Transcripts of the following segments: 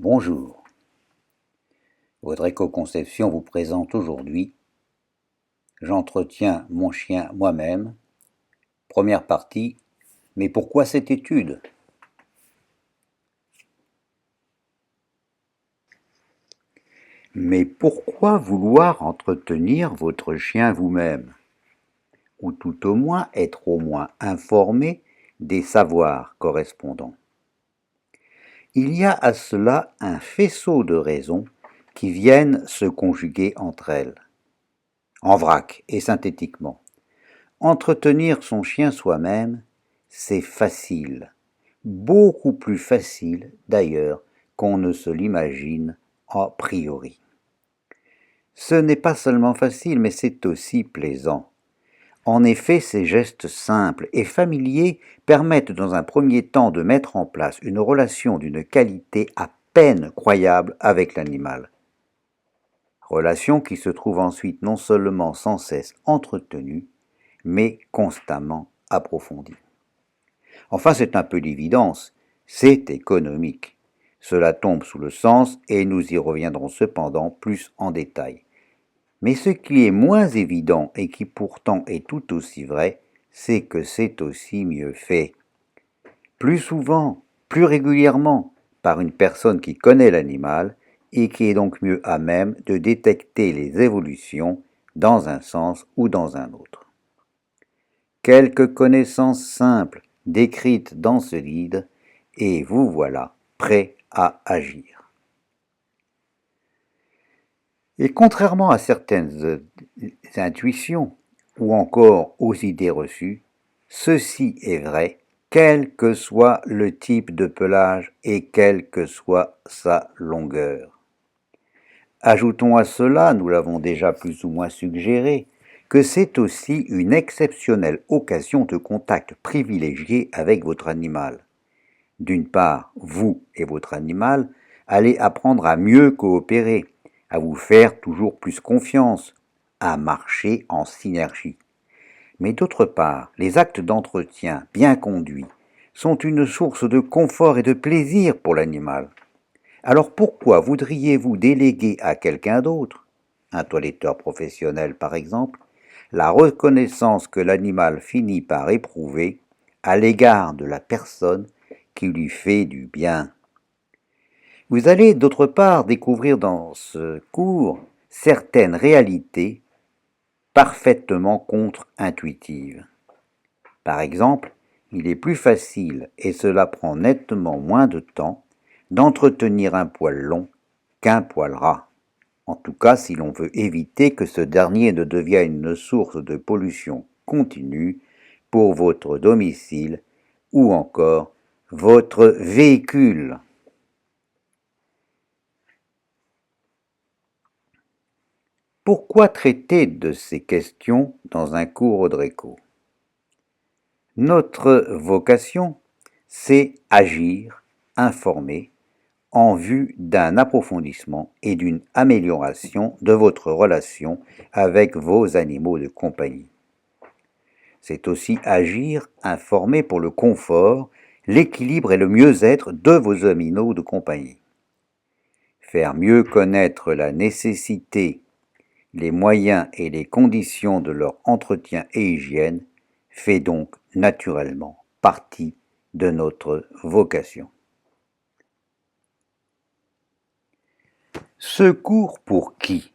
Bonjour, votre éco-conception vous présente aujourd'hui J'entretiens mon chien moi-même. Première partie, mais pourquoi cette étude? Mais pourquoi vouloir entretenir votre chien vous-même? Ou tout au moins être au moins informé des savoirs correspondants. Il y a à cela un faisceau de raisons qui viennent se conjuguer entre elles, en vrac et synthétiquement. Entretenir son chien soi-même, c'est facile, beaucoup plus facile d'ailleurs qu'on ne se l'imagine a priori. Ce n'est pas seulement facile, mais c'est aussi plaisant. En effet, ces gestes simples et familiers permettent dans un premier temps de mettre en place une relation d'une qualité à peine croyable avec l'animal. Relation qui se trouve ensuite non seulement sans cesse entretenue, mais constamment approfondie. Enfin, c'est un peu l'évidence, c'est économique. Cela tombe sous le sens et nous y reviendrons cependant plus en détail. Mais ce qui est moins évident et qui pourtant est tout aussi vrai, c'est que c'est aussi mieux fait. Plus souvent, plus régulièrement, par une personne qui connaît l'animal et qui est donc mieux à même de détecter les évolutions dans un sens ou dans un autre. Quelques connaissances simples décrites dans ce guide, et vous voilà prêt à agir. Et contrairement à certaines intuitions ou encore aux idées reçues, ceci est vrai quel que soit le type de pelage et quelle que soit sa longueur. Ajoutons à cela, nous l'avons déjà plus ou moins suggéré, que c'est aussi une exceptionnelle occasion de contact privilégié avec votre animal. D'une part, vous et votre animal allez apprendre à mieux coopérer, à vous faire toujours plus confiance, à marcher en synergie. Mais d'autre part, les actes d'entretien bien conduits sont une source de confort et de plaisir pour l'animal. Alors pourquoi voudriez-vous déléguer à quelqu'un d'autre, un toiletteur professionnel par exemple, la reconnaissance que l'animal finit par éprouver à l'égard de la personne qui lui fait du bien? Vous allez d'autre part découvrir dans ce cours certaines réalités parfaitement contre-intuitives. Par exemple, il est plus facile, et cela prend nettement moins de temps, d'entretenir un poil long qu'un poil ras. En tout cas, si l'on veut éviter que ce dernier ne devienne une source de pollution continue pour votre domicile ou encore votre véhicule. Pourquoi traiter de ces questions dans un cours Audreco? Notre vocation, c'est agir, informer, en vue d'un approfondissement et d'une amélioration de votre relation avec vos animaux de compagnie. C'est aussi agir, informer pour le confort, l'équilibre et le mieux-être de vos animaux de compagnie. Faire mieux connaître la nécessité, les moyens et les conditions de leur entretien et hygiène fait donc naturellement partie de notre vocation. Ce cours pour qui?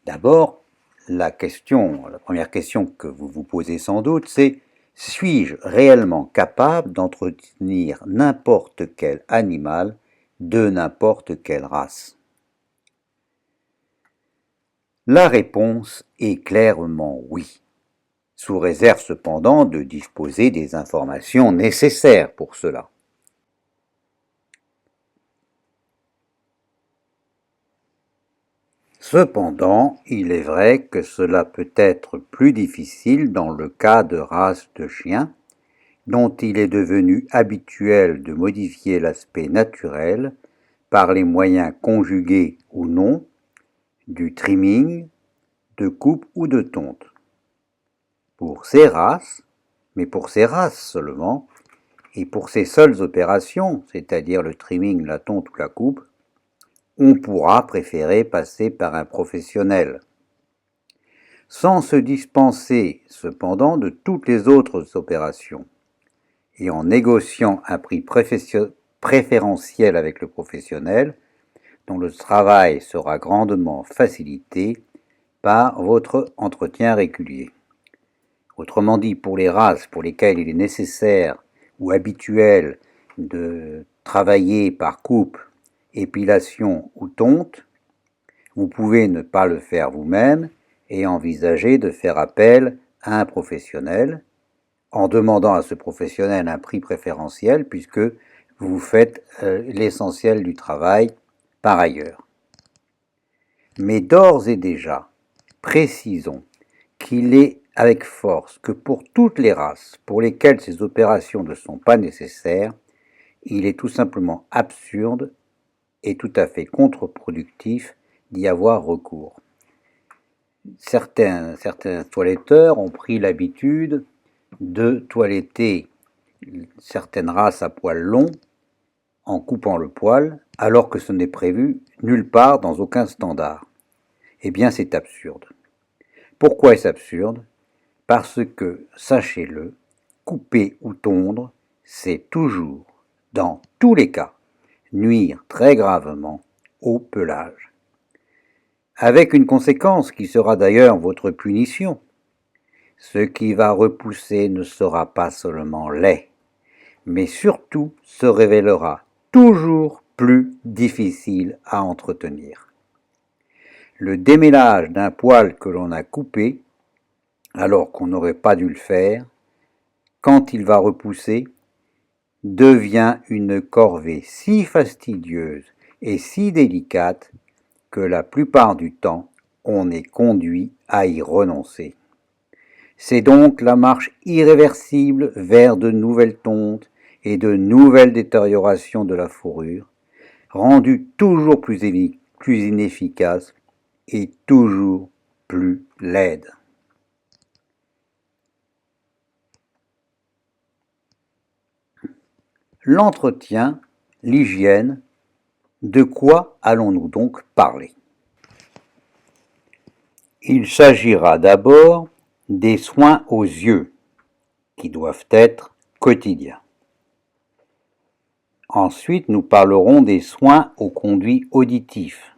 D'abord, la première question que vous vous posez sans doute, c'est: suis-je réellement capable d'entretenir n'importe quel animal de n'importe quelle race? La réponse est clairement oui, sous réserve cependant de disposer des informations nécessaires pour cela. Cependant, il est vrai que cela peut être plus difficile dans le cas de races de chiens dont il est devenu habituel de modifier l'aspect naturel par les moyens conjugués ou non du trimming, de coupe ou de tonte. Pour ces races, mais pour ces races seulement, Et pour ces seules opérations, c'est-à-dire le trimming, la tonte ou la coupe, on pourra préférer passer par un professionnel, sans se dispenser cependant de toutes les autres opérations, et en négociant un prix préférentiel avec le professionnel, dont le travail sera grandement facilité par votre entretien régulier. Autrement dit, pour les races pour lesquelles il est nécessaire ou habituel de travailler par coupe, épilation ou tonte, vous pouvez ne pas le faire vous-même et envisager de faire appel à un professionnel en demandant à ce professionnel un prix préférentiel puisque vous faites l'essentiel du travail par ailleurs. Mais d'ores et déjà, précisons qu'il est avec force que pour toutes les races pour lesquelles ces opérations ne sont pas nécessaires, il est tout simplement absurde et tout à fait contre-productif d'y avoir recours. Certains toiletteurs ont pris l'habitude de toiletter certaines races à poil long en coupant le poil, alors que ce n'est prévu nulle part dans aucun standard. Eh bien, c'est absurde. Pourquoi est-ce absurde? Parce que, sachez-le, couper ou tondre, c'est toujours, dans tous les cas, nuire très gravement au pelage. Avec une conséquence qui sera d'ailleurs votre punition. Ce qui va repousser ne sera pas seulement laid, mais surtout se révélera toujours plus difficile à entretenir. Le démêlage d'un poil que l'on a coupé, alors qu'on n'aurait pas dû le faire, quand il va repousser, devient une corvée si fastidieuse et si délicate que la plupart du temps, on est conduit à y renoncer. C'est donc la marche irréversible vers de nouvelles tontes et de nouvelles détériorations de la fourrure, rendue toujours plus inefficace et toujours plus laide. L'entretien, l'hygiène, de quoi allons-nous donc parler? Il s'agira d'abord des soins aux yeux, qui doivent être quotidiens. Ensuite, nous parlerons des soins aux conduits auditifs,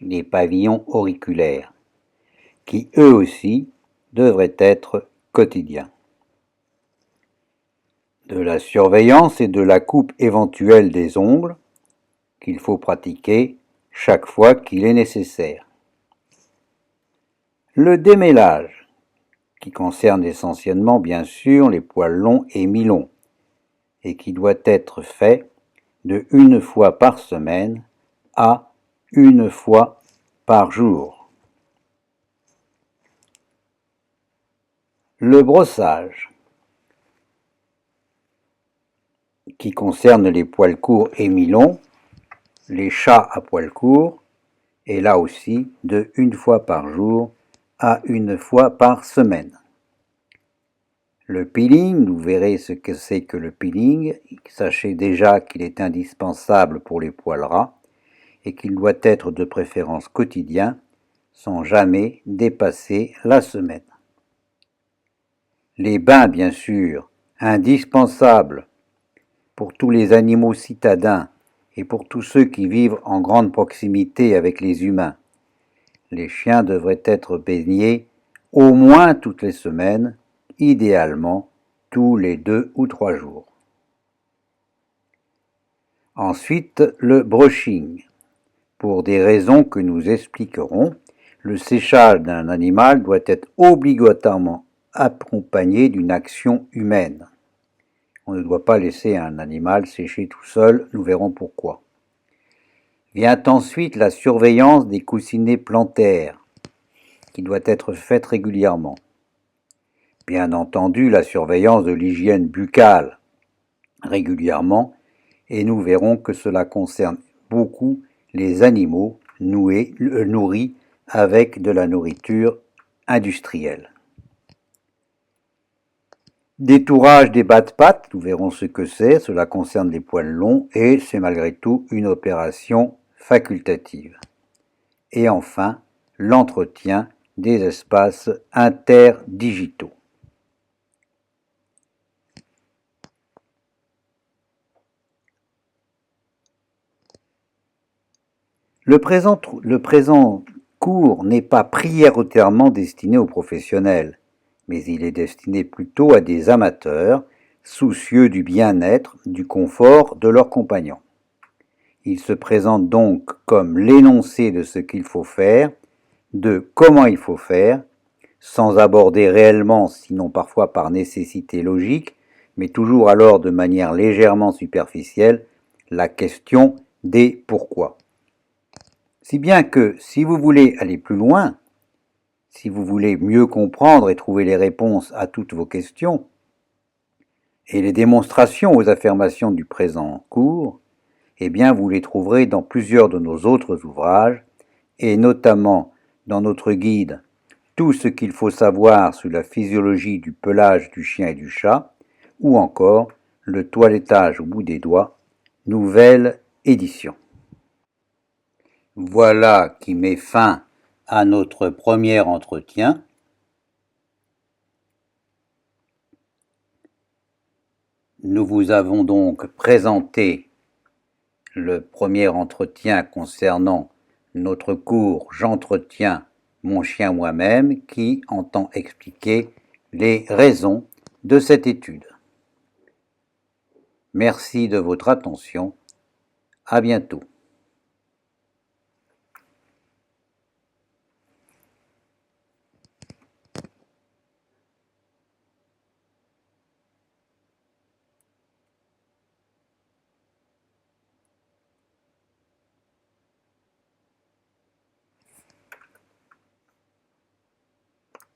les pavillons auriculaires, qui eux aussi devraient être quotidiens. De la surveillance et de la coupe éventuelle des ongles, qu'il faut pratiquer chaque fois qu'il est nécessaire. Le démêlage, qui concerne essentiellement bien sûr les poils longs et mi-longs, et qui doit être fait de 1 fois par semaine à 1 fois par jour. Le brossage, qui concerne les poils courts et mi-longs, les chats à poils courts, et là aussi de 1 fois par jour à 1 fois par semaine. Le peeling, vous verrez ce que c'est que le peeling. Sachez déjà qu'il est indispensable pour les poils ras et qu'il doit être de préférence quotidien, sans jamais dépasser la semaine. Les bains, bien sûr, indispensables pour tous les animaux citadins et pour tous ceux qui vivent en grande proximité avec les humains. Les chiens devraient être baignés au moins toutes les semaines, idéalement tous les 2 ou 3 jours. Ensuite, le brushing. Pour des raisons que nous expliquerons, le séchage d'un animal doit être obligatoirement accompagné d'une action humaine. On ne doit pas laisser un animal sécher tout seul, nous verrons pourquoi. Vient ensuite la surveillance des coussinets plantaires, qui doit être faite régulièrement. Bien entendu, la surveillance de l'hygiène buccale régulièrement, et nous verrons que cela concerne beaucoup les animaux nourris avec de la nourriture industrielle. Détourage des bas de pattes, nous verrons ce que c'est, cela concerne les poils longs et c'est malgré tout une opération facultative. Et enfin, l'entretien des espaces interdigitaux. Le présent cours n'est pas prioritairement destiné aux professionnels, mais il est destiné plutôt à des amateurs, soucieux du bien-être, du confort de leurs compagnons. Il se présente donc comme l'énoncé de ce qu'il faut faire, de comment il faut faire, sans aborder réellement, sinon parfois par nécessité logique, mais toujours alors de manière légèrement superficielle, la question des pourquoi. Si bien que si vous voulez aller plus loin, si vous voulez mieux comprendre et trouver les réponses à toutes vos questions, et les démonstrations aux affirmations du présent cours, eh bien vous les trouverez dans plusieurs de nos autres ouvrages, et notamment dans notre guide Tout ce qu'il faut savoir sur la physiologie du pelage du chien et du chat, ou encore Le toilettage au bout des doigts, nouvelle édition. Voilà qui met fin à notre premier entretien. Nous vous avons donc présenté le premier entretien concernant notre cours J'entretiens mon chien moi-même qui entend expliquer les raisons de cette étude. Merci de votre attention. À bientôt.